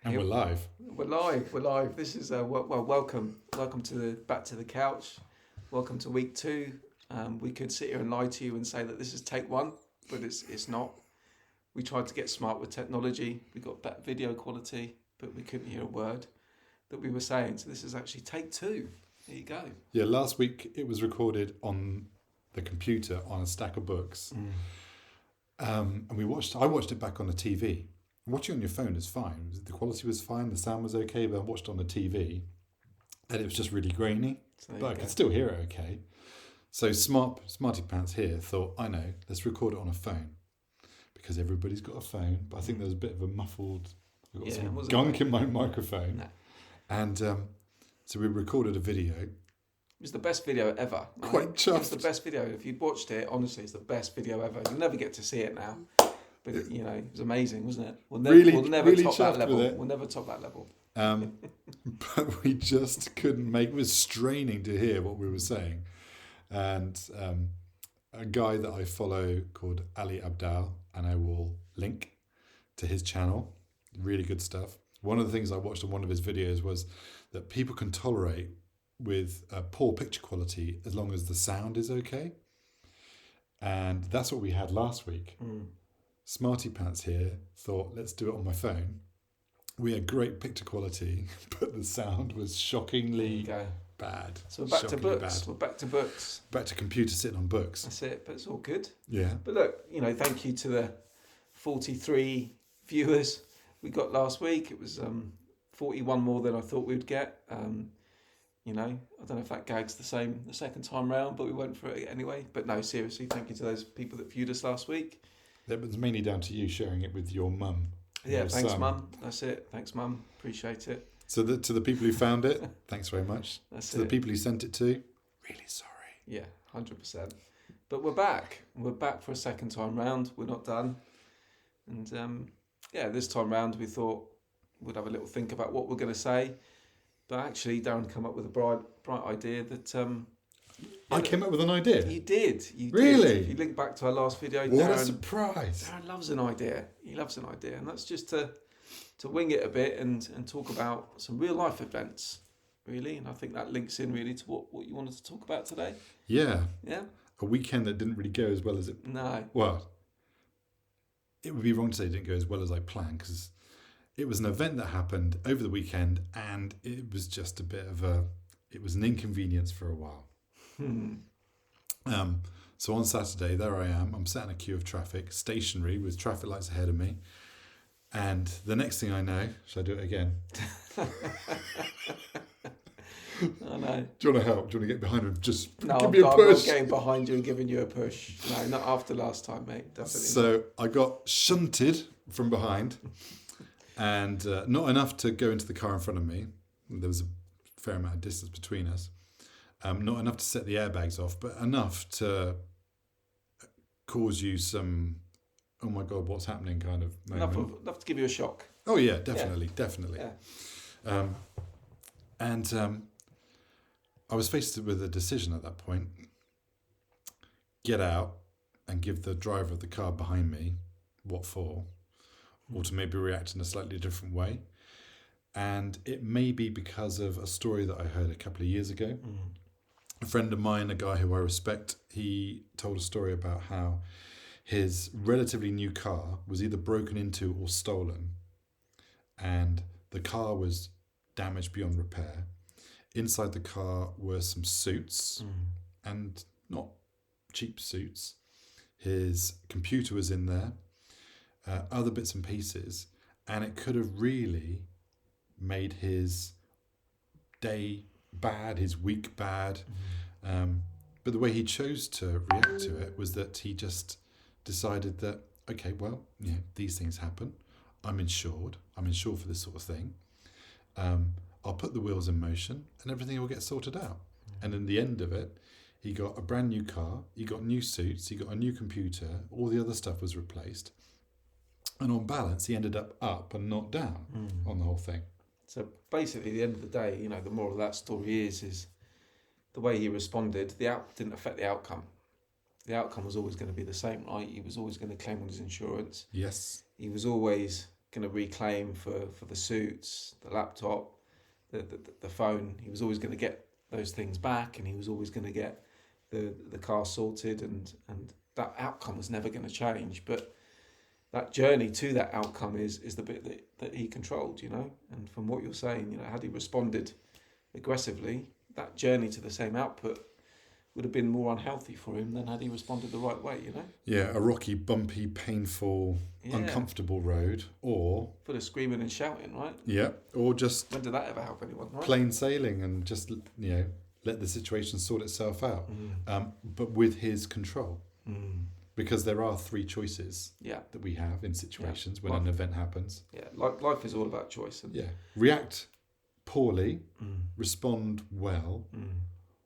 And we're live. We're live. This is welcome to back to the couch. Welcome to week 2. We could sit here and lie to you and say that this is take 1, but it's not. We tried to get smart with technology. We got better video quality, but we couldn't hear a word that we were saying. So this is actually take 2. There you go. Yeah, last week it was recorded on the computer on a stack of books, and I watched it back on the TV. Watching on your phone is fine. The quality was fine, the sound was okay, but I watched on the TV and it was just really grainy. But I could still hear it okay. So Smarty Pants here thought, I know, let's record it on a phone. Because everybody's got a phone, but I think there's a bit of a muffled, I've got some gunk in my microphone. No. And so we recorded a video. It was the best video ever. Quite chuffed. It's the best video. If you'd watched it, honestly, it's the best video ever. You'll never get to see it now. But it was amazing, wasn't it? We'll never top that level. We'll never top that level. But we just couldn't make it. Was straining to hear what we were saying. And a guy that I follow called Ali Abdal, and I will link to his channel. Really good stuff. One of the things I watched on one of his videos was that people can tolerate with poor picture quality as long as the sound is okay. And that's what we had last week. Smarty Pants here thought, let's do it on my phone. We had great picture quality, but the sound was shockingly bad. So we're back to books. Bad. We're back to books. Back to computer sitting on books. That's it, but it's all good. Yeah. But look, thank you to the 43 viewers we got last week. It was 41 more than I thought we'd get. I don't know if that gag's the same the second time round, but we went for it anyway. But no, seriously, thank you to those people that viewed us last week. That was mainly down to you sharing it with your mum. Yeah, thanks, Mum. That's it. Thanks, Mum. Appreciate it. So to the people who found it, thanks very much. That's to the people who sent it to, really sorry. Yeah, 100%. But we're back. We're back for a second time round. We're not done. And this time round we thought we'd have a little think about what we're going to say. But actually, Darren came up with a bright idea that... I came up with an idea. You did. Really? If you link back to our last video, what a surprise! Darren loves an idea. He loves an idea, and that's just to wing it a bit and talk about some real life events, really. And I think that links in really to what you wanted to talk about today. Yeah. Yeah. A weekend that didn't really go as well as it. No. Well, it would be wrong to say it didn't go as well as I planned because it was an event that happened over the weekend, and it was just a bit of it was an inconvenience for a while. So on Saturday, there I am. I'm sat in a queue of traffic, stationary, with traffic lights ahead of me. And the next thing I know, shall I do it again? I know. Do you want to help? Do you want to get behind him? Just no, give me a push. I'm not getting behind you and giving you a push. No, not after last time, mate. Definitely. So I got shunted from behind, and not enough to go into the car in front of me. There was a fair amount of distance between us. Not enough to set the airbags off, but enough to cause you some, oh my God, what's happening kind of moment. Enough to give you a shock. Oh yeah, definitely. Yeah. And I was faced with a decision at that point. Get out and give the driver of the car behind me what for, or to maybe react in a slightly different way. And it may be because of a story that I heard a couple of years ago. A friend of mine, a guy who I respect, he told a story about how his relatively new car was either broken into or stolen, and the car was damaged beyond repair. Inside the car were some suits, and not cheap suits. His computer was in there, other bits and pieces, and it could have really made his day bad, his week bad. But the way he chose to react to it was that he just decided that, okay, well, these things happen. I'm insured for this sort of thing. I'll put the wheels in motion and everything will get sorted out. And in the end of it, he got a brand new car, he got new suits, he got a new computer, all the other stuff was replaced. And on balance, he ended up and not down on the whole thing. So basically, at the end of the day, the moral of that story is the way he responded, didn't affect the outcome. The outcome was always going to be the same, right? He was always going to claim on his insurance. Yes. He was always going to reclaim for the suits, the laptop, the phone. He was always going to get those things back, and he was always going to get the car sorted, and that outcome was never going to change. But that journey to that outcome is the bit that he controlled, you know. And from what you're saying, you know, had he responded aggressively, that journey to the same output would have been more unhealthy for him than had he responded the right way, you know. Yeah, a rocky, bumpy, painful, uncomfortable road, or full of screaming and shouting, right? Yeah, or just when did that ever help anyone? Right? Plain sailing and just, you know, let the situation sort itself out, but with his control. Because there are three choices that we have in situations when an event happens. Yeah, life is all about choice. And react poorly, respond well,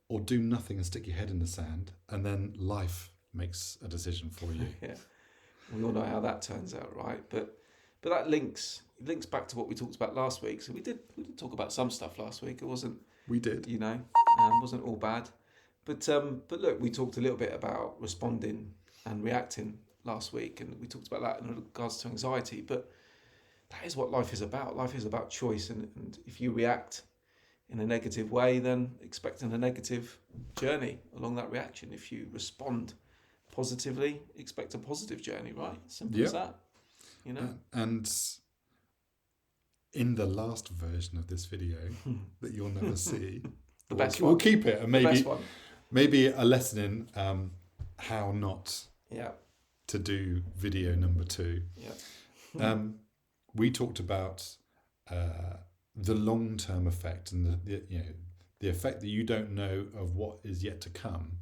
or do nothing and stick your head in the sand, and then life makes a decision for you. We all know how that turns out, right? But that links back to what we talked about last week. So we did talk about some stuff last week. It wasn't. We did. You know, wasn't all bad. But look, we talked a little bit about responding and reacting last week, and we talked about that in regards to anxiety. But that is what life is about. Life is about choice, and if you react in a negative way, then expecting a negative journey along that reaction. If you respond positively, expect a positive journey, right? Simple as that. You know. And in the last version of this video that you'll never see, the best one. We'll keep it, and maybe a lesson in how not to do video number 2. We talked about the long-term effect and the effect that you don't know of what is yet to come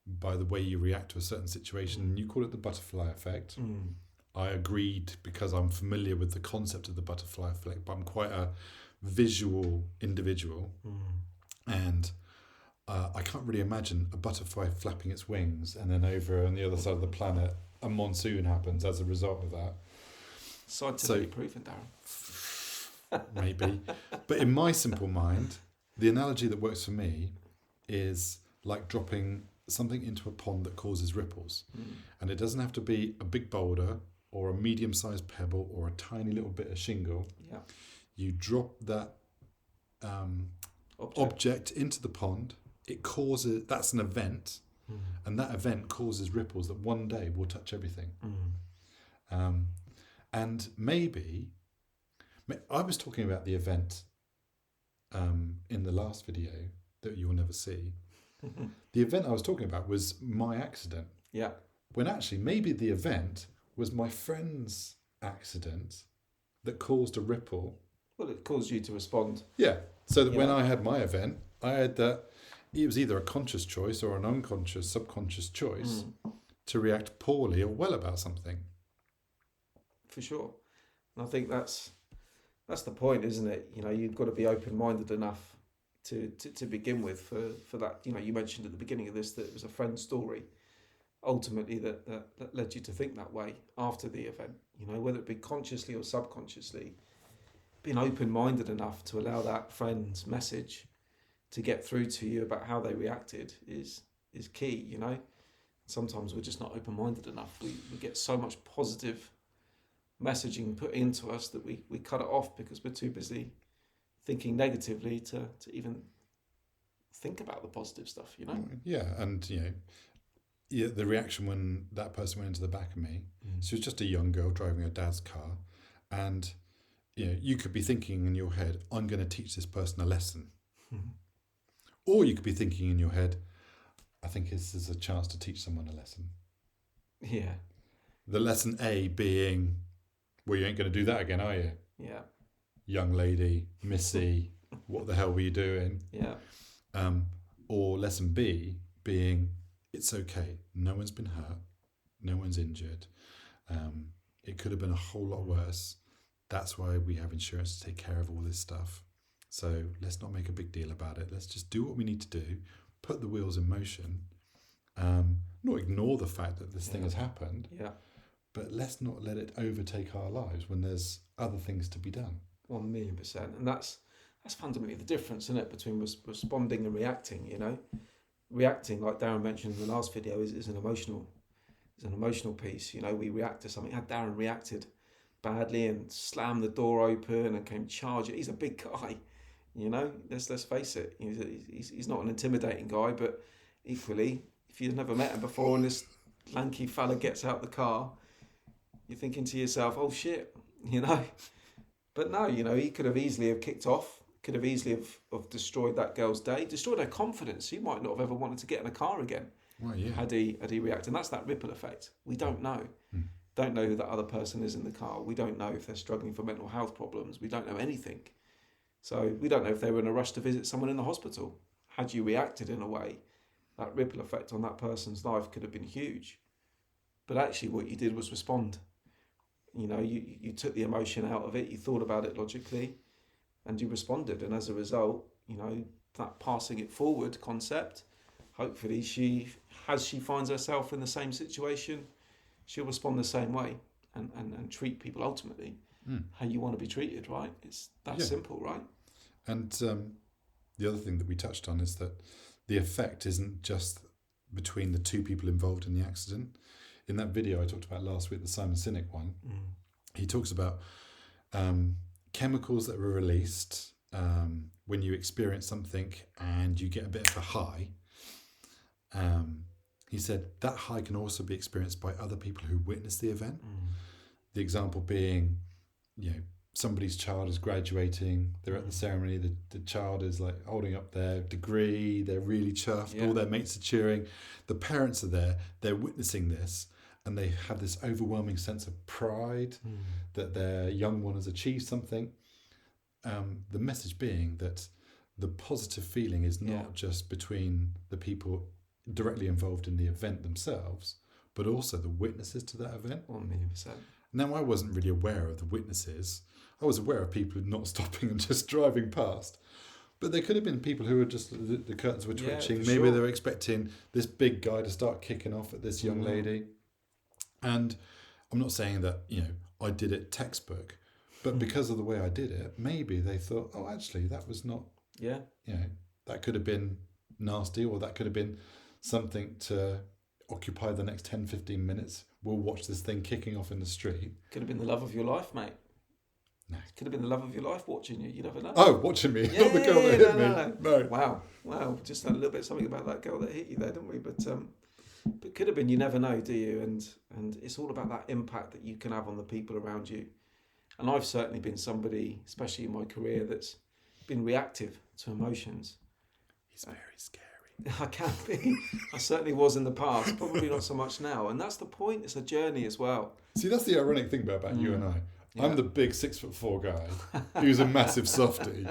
by the way you react to a certain situation. And you call it the butterfly effect. I agreed because I'm familiar with the concept of the butterfly effect, but I'm quite a visual individual, and I can't really imagine a butterfly flapping its wings and then over on the other side of the planet a monsoon happens as a result of that. Scientifically proven, Darren. Maybe. But in my simple mind, the analogy that works for me is like dropping something into a pond that causes ripples. And it doesn't have to be a big boulder or a medium-sized pebble or a tiny little bit of shingle. You drop that object into the pond. It causes, that's an event, and that event causes ripples that one day will touch everything. And maybe, I was talking about the event in the last video that you'll never see. The event I was talking about was my accident. When actually maybe the event was my friend's accident that caused a ripple. Well, it caused you to respond. So that when I had my event, I had that it was either a conscious choice or an unconscious, subconscious choice to react poorly or well about something. For sure. And I think that's the point, isn't it? You know, you've got to be open-minded enough to begin with for that. You know, you mentioned at the beginning of this that it was a friend's story, ultimately that led you to think that way after the event. You know, whether it be consciously or subconsciously, being open-minded enough to allow that friend's message to get through to you about how they reacted is key. You know, sometimes we're just not open-minded enough. We get so much positive messaging put into us that we cut it off because we're too busy thinking negatively to even think about the positive stuff, you know? And the reaction when that person went into the back of me, she was just a young girl driving her dad's car, and you could be thinking in your head, I'm going to teach this person a lesson. Or you could be thinking in your head, I think this is a chance to teach someone a lesson. The lesson A being, well, you ain't going to do that again, are you? Young lady, Missy, what the hell were you doing? Or lesson B being, it's okay. No one's been hurt. No one's injured. It could have been a whole lot worse. That's why we have insurance to take care of all this stuff. So let's not make a big deal about it. Let's just do what we need to do, put the wheels in motion, not ignore the fact that this thing has happened, but let's not let it overtake our lives when there's other things to be done. 1,000,000%. And that's fundamentally the difference, isn't it, between responding and reacting, you know? Reacting, like Darren mentioned in the last video, is an emotional piece. You know, we react to something. Had Darren reacted badly and slammed the door open and came charging. He's a big guy, you know. Let's face it. He's not an intimidating guy, but equally, if you've never met him before and this lanky fella gets out the car, you're thinking to yourself, "Oh shit," you know. But no, you know, he could have easily have kicked off. Could have easily have destroyed that girl's day, destroyed her confidence. She might not have ever wanted to get in a car again. Well, yeah. Had he reacted. And that's that ripple effect. We don't know. Don't know who that other person is in the car. We don't know if they're struggling for mental health problems. We don't know anything. So we don't know if they were in a rush to visit someone in the hospital. Had you reacted in a way, that ripple effect on that person's life could have been huge. But actually what you did was respond. You know, you took the emotion out of it, you thought about it logically, and you responded. And as a result, you know, that passing it forward concept, hopefully she finds herself in the same situation, she'll respond the same way and treat people ultimately how you want to be treated, right? It's that simple, right? And the other thing that we touched on is that the effect isn't just between the two people involved in the accident. In that video I talked about last week, the Simon Sinek one, he talks about chemicals that were released when you experience something and you get a bit of a high. He said that high can also be experienced by other people who witness the event. The example being, you know, somebody's child is graduating, they're at the ceremony, the child is like holding up their degree, they're really chuffed, all their mates are cheering, the parents are there, they're witnessing this, and they have this overwhelming sense of pride that their young one has achieved something. The message being that the positive feeling is not just between the people directly involved in the event themselves, but also the witnesses to that event. 1,000,000%. Now, I wasn't really aware of the witnesses. I was aware of people not stopping and just driving past. But there could have been people who were just, the curtains were twitching. Maybe they were expecting this big guy to start kicking off at this young lady. And I'm not saying that, you know, I did it textbook, but because of the way I did it, maybe they thought, oh, actually, that was not, you know, that could have been nasty, or that could have been something to occupy the next 10, 15 minutes. We'll watch this thing kicking off in the street. Could have been the love of your life, mate. No. Could have been the love of your life watching you. You never know. Oh, watching me. Not the girl that hit me. No. Wow. Just a little bit something about that girl that hit you there, didn't we? But could have been. You never know, do you? And it's all about that impact that you can have on the people around you. And I've certainly been somebody, especially in my career, that's been reactive to emotions. He's very scary. I can be. I certainly was in the past. Probably not so much now. And that's the point. It's a journey as well. See, that's the ironic thing about you and I. Yeah. I'm the big 6'4" guy who's a massive softie.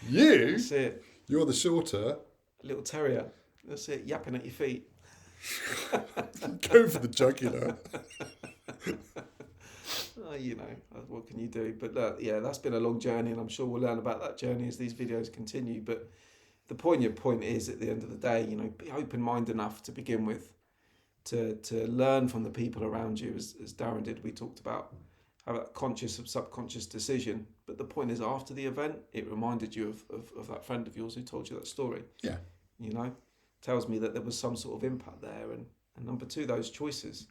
That's it. You're the shorter little terrier. That's it. Yapping at your feet. Go for the jugular. You know, what can you do? But that's been a long journey, and I'm sure we'll learn about that journey as these videos continue. But the poignant point is, at the end of the day, you know, be open-minded enough to begin with, to learn from the people around you, as Darren did. We talked about have that conscious or subconscious decision. But the point is, after the event, it reminded you of that friend of yours who told you that story. Yeah. You know, tells me that there was some sort of impact there. And number two, those choices.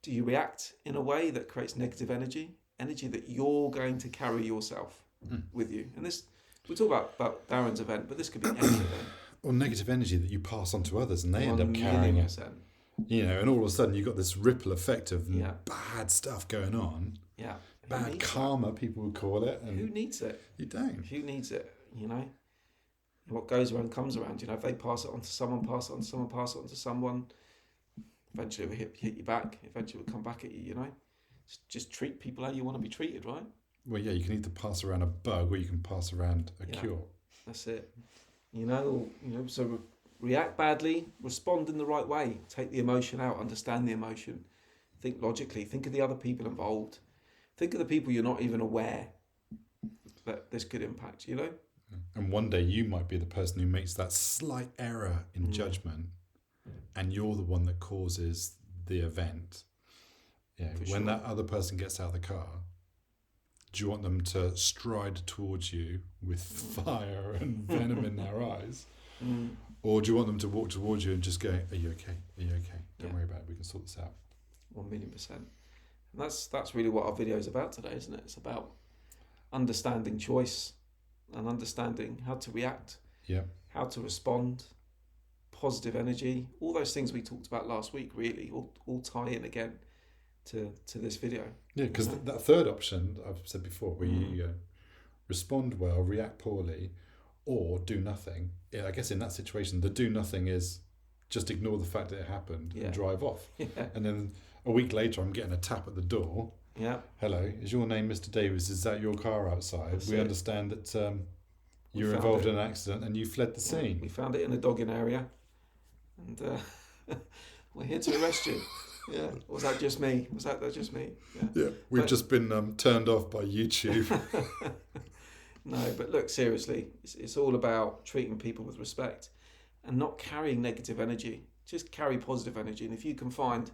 Do you react in a way that creates negative energy that you're going to carry yourself with you? And this, we talk about Darren's event, but this could be any event. Or negative energy that you pass on to others and they end up carrying it. You know, and all of a sudden you've got this ripple effect of bad stuff going on. Yeah. Bad karma, people would call it. And who needs it? You don't. Who needs it, you know? What goes around comes around. You know, if they pass it on to someone, pass it on to someone, pass it on to someone, eventually it will hit you back. Eventually it will come back at you, you know? Just treat people how you want to be treated, right? Well, yeah, you can either pass around a bug or you can pass around a cure. That's it. You know, so react badly, respond in the right way, take the emotion out, understand the emotion, think logically, think of the other people involved, think of the people you're not even aware that this could impact, you know? And one day you might be the person who makes that slight error in judgment, and you're the one that causes the event. Yeah, when that other person gets out of the car, do you want them to stride towards you with fire and venom in their eyes? Or do you want them to walk towards you and just go, are you okay? Are you okay? Don't worry about it. We can sort this out. 1,000,000%. And that's really what our video is about today, isn't it? It's about understanding choice and understanding how to react, Yeah. how to respond, positive energy, all those things we talked about last week really all tie in again to this video. Yeah, because that third option I've said before, where you respond well, react poorly, or do nothing. Yeah, I guess in that situation, the do nothing is just ignore the fact that it happened and drive off. Yeah. And then a week later, I'm getting a tap at the door. Yeah. Hello, is your name Mr. Davis? Is that your car outside? That's we it. understand that you were involved in an accident and you fled the scene. We found it in a dogging area, and we're here to arrest you. Yeah. Or was that just me? Was that just me? Yeah. We've just been turned off by YouTube. No, but look, seriously, it's all about treating people with respect and not carrying negative energy. Just carry positive energy. And if you can find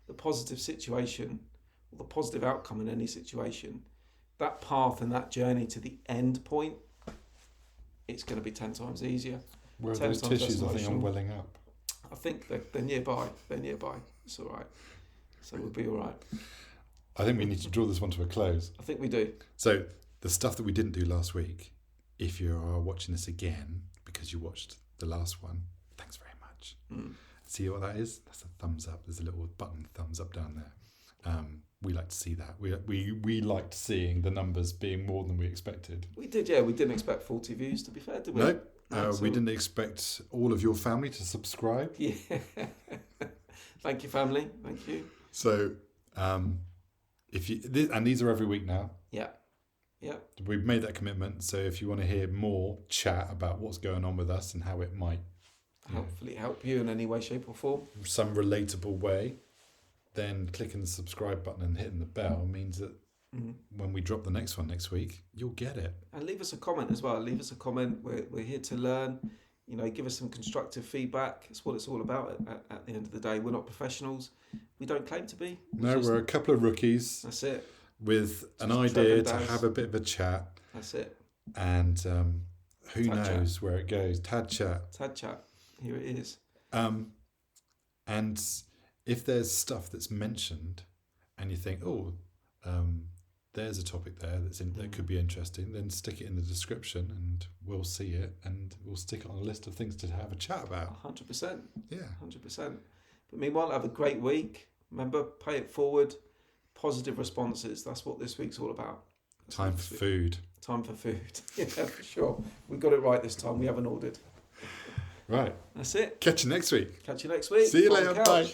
the positive situation or the positive outcome in any situation, that path and that journey to the end point, it's going to be 10 times easier. Where are those tissues? I think I'm welling up. I think they're nearby. They're nearby. It's all right. So we'll be all right. I think we need to draw this one to a close. I think we do. So the stuff that we didn't do last week, if you are watching this again because you watched the last one, thanks very much. See what that is? That's a thumbs up. There's a little button thumbs up down there. We like to see that. We liked seeing the numbers being more than we expected. We did, yeah. We didn't expect 40 views, to be fair, did we? No, we didn't expect all of your family to subscribe. Yeah. Thank you, family. Thank you. So, if you and these are every week now. Yeah. Yeah. We've made that commitment. So if you want to hear more chat about what's going on with us and how it might hopefully help you in any way, shape or form, some relatable way, then clicking the subscribe button and hitting the bell means that when we drop the next one next week, you'll get it. And leave us a comment as well. Leave us a comment. We're here to learn. Give us some constructive feedback. It's what it's all about at the end of the day. We're not professionals. We don't claim to be. We're a couple of rookies. That's it. With an idea to have a bit of a chat. That's it. And who Tad knows chat. where it goes. Tad chat. Tad chat. Here it is. And if there's stuff that's mentioned and you think, there's a topic there that could be interesting, then stick it in the description and we'll see it and we'll stick it on a list of things to have a chat about. 100%. Yeah. 100%. But meanwhile, have a great week. Remember, pay it forward. Positive responses. That's what this week's all about. Time for food. Time for food. Yeah, for sure. We got it right this time. We haven't ordered. Right. That's it. Catch you next week. Catch you next week. See you On the later. couch. Bye.